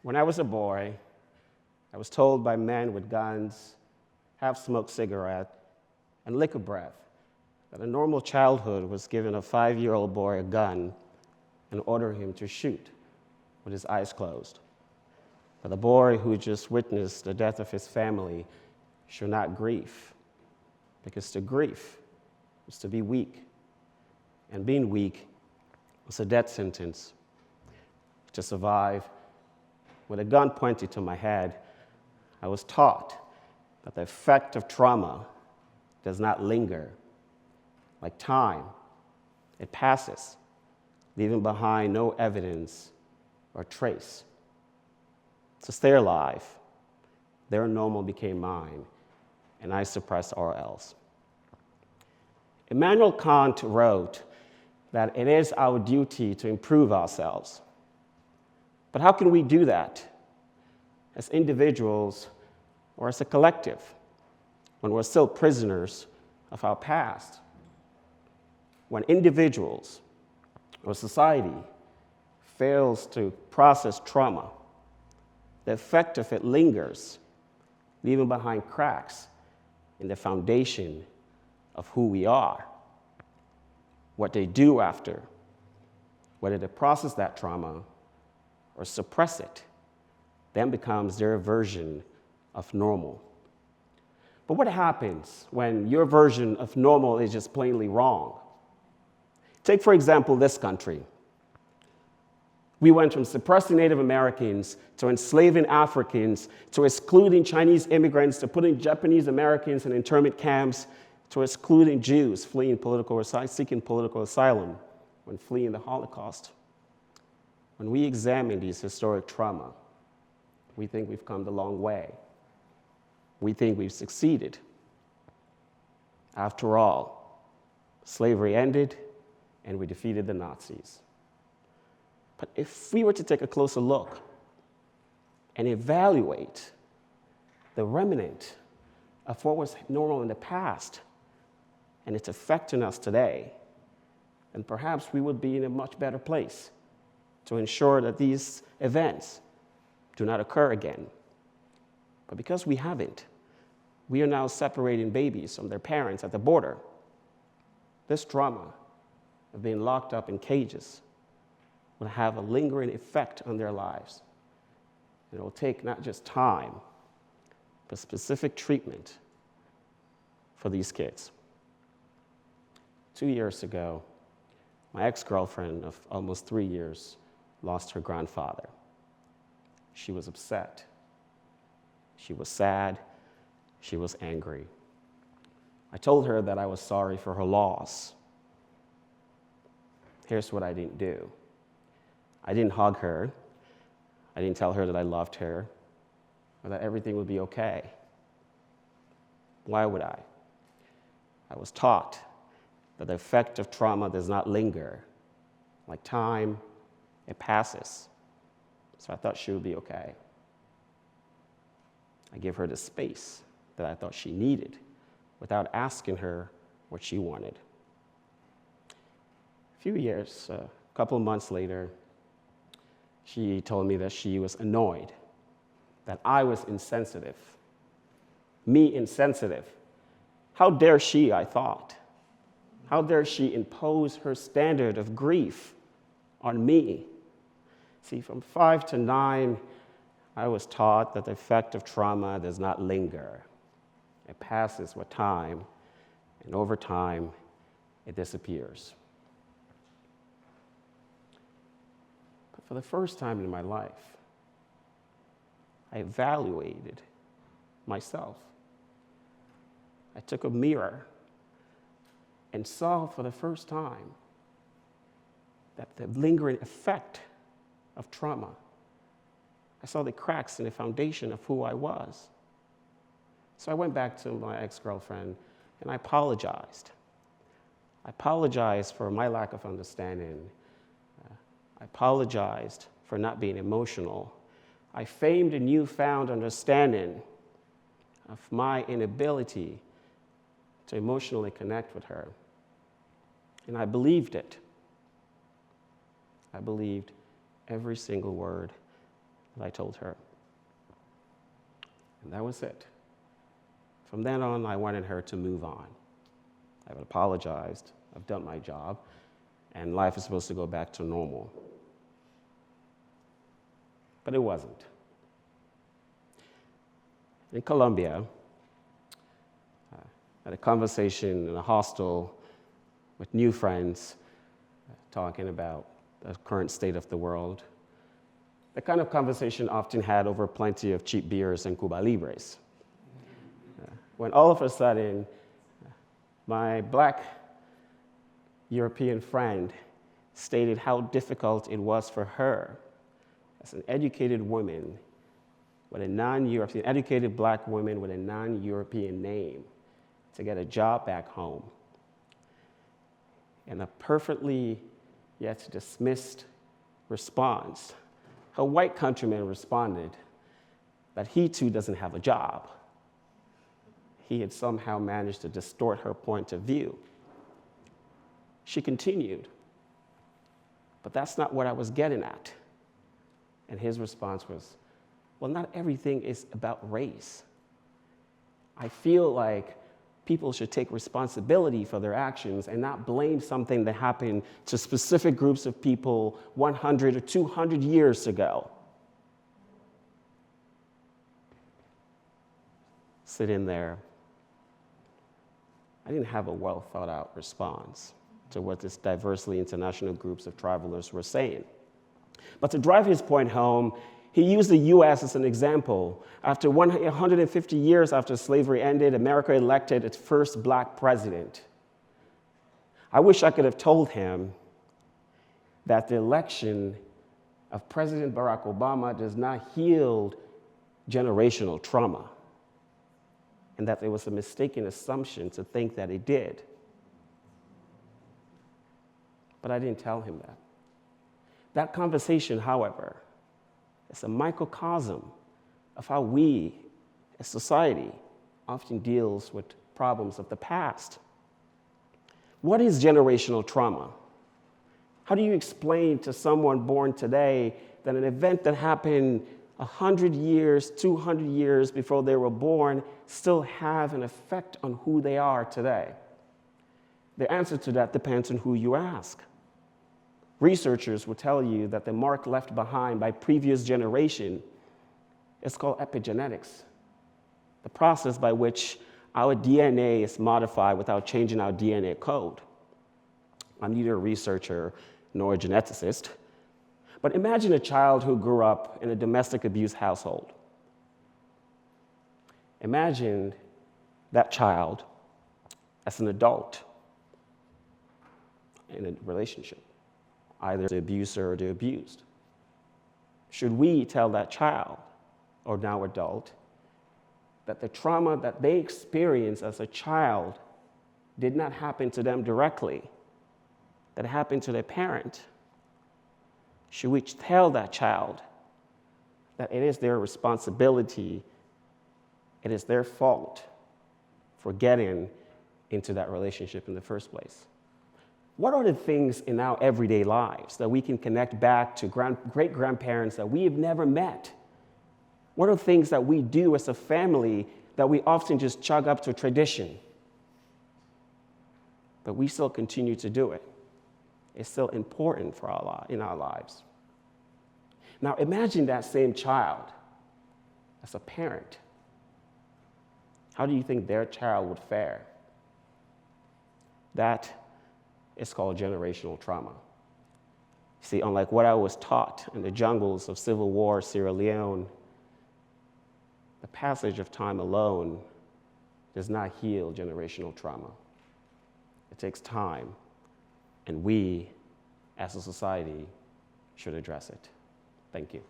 When I was a boy, I was told by men with guns, half-smoked cigarette, and liquor breath that a normal childhood was giving a 5-year-old boy a gun and order him to shoot with his eyes closed. That the boy who just witnessed the death of his family should not grieve, because to grieve was to be weak, and being weak was a death sentence. To survive, with a gun pointed to my head, I was taught that the effect of trauma does not linger. Like time, it passes, leaving behind no evidence or trace. To stay alive, their normal became mine, and I suppressed all else. Immanuel Kant wrote that it is our duty to improve ourselves. But how can we do that as individuals or as a collective when we're still prisoners of our past? When individuals or society fails to process trauma, the effect of it lingers, leaving behind cracks in the foundation of who we are. What they do after, whether they process that trauma or suppress it, then becomes their version of normal. But what happens when your version of normal is just plainly wrong? Take, for example, this country. We went from suppressing Native Americans to enslaving Africans to excluding Chinese immigrants to putting Japanese Americans in internment camps to excluding Jews seeking political asylum when fleeing the Holocaust. When we examine these historic trauma, we think we've come the long way. We think we've succeeded. After all, slavery ended and we defeated the Nazis. But if we were to take a closer look and evaluate the remnant of what was normal in the past and it's affecting us today, then perhaps we would be in a much better place to ensure that these events do not occur again. But because we haven't, we are now separating babies from their parents at the border. This trauma of being locked up in cages will have a lingering effect on their lives. It will take not just time, but specific treatment for these kids. 2 years ago, my ex-girlfriend of almost 3 years lost her grandfather. She was upset. She was sad. She was angry. I told her that I was sorry for her loss. Here's what I didn't do. I didn't hug her. I didn't tell her that I loved her or that everything would be okay. Why would I? I was taught that the effect of trauma does not linger. Like time, it passes. So I thought she would be okay. I gave her the space that I thought she needed without asking her what she wanted. A few years, a couple of months later, she told me that she was annoyed, that I was insensitive. Me insensitive. How dare she, I thought. How dare she impose her standard of grief on me? See, from 5 to 9, I was taught that the effect of trauma does not linger. It passes with time, and over time, it disappears. But for the first time in my life, I evaluated myself. I took a mirror and saw for the first time that the lingering effect of trauma, I saw the cracks in the foundation of who I was. So I went back to my ex-girlfriend and I apologized. I apologized for my lack of understanding. I apologized for not being emotional. I feigned a newfound understanding of my inability to emotionally connect with her. And I believed it. I believed every single word I told her. And that was it. From then on, I wanted her to move on. I've apologized, I've done my job, and life is supposed to go back to normal. But it wasn't. In Colombia, I had a conversation in a hostel with new friends talking about the current state of the world. The kind of conversation often had over plenty of cheap beers and Cuba Libres. When all of a sudden, my black European friend stated how difficult it was for her as an educated woman with a non-European, educated black woman with a non-European name to get a job back home. In a perfectly yet dismissed response, her white countryman responded that he too doesn't have a job. He had somehow managed to distort her point of view. She continued, but that's not what I was getting at. And his response was, well, not everything is about race. I feel like people should take responsibility for their actions and not blame something that happened to specific groups of people 100 or 200 years ago. Sitting there, I didn't have a well thought out response to what this diversely international groups of travelers were saying. But to drive his point home, he used the US as an example. After 150 years after slavery ended, America elected its first black president. I wish I could have told him that the election of President Barack Obama does not heal generational trauma, and that there was a mistaken assumption to think that it did. But I didn't tell him that. That conversation, however, is a microcosm of how we, as society, often deals with problems of the past. What is generational trauma? How do you explain to someone born today that an event that happened 100 years, 200 years before they were born still have an effect on who they are today? The answer to that depends on who you ask. Researchers will tell you that the mark left behind by previous generation is called epigenetics, the process by which our DNA is modified without changing our DNA code. I'm neither a researcher nor a geneticist, but imagine a child who grew up in a domestic abuse household. Imagine that child as an adult in a relationship, either the abuser or the abused. Should we tell that child, or now adult, that the trauma that they experienced as a child did not happen to them directly, that it happened to their parent? Should we tell that child that it is their responsibility, it is their fault for getting into that relationship in the first place? What are the things in our everyday lives that we can connect back to great-grandparents that we have never met? What are things that we do as a family that we often just chug up to tradition, but we still continue to do it? It's still important for in our lives. Now imagine that same child as a parent. How do you think their child would fare? That is called generational trauma. See, unlike what I was taught in the jungles of civil war, Sierra Leone, the passage of time alone does not heal generational trauma. It takes time, and we, as a society, should address it. Thank you.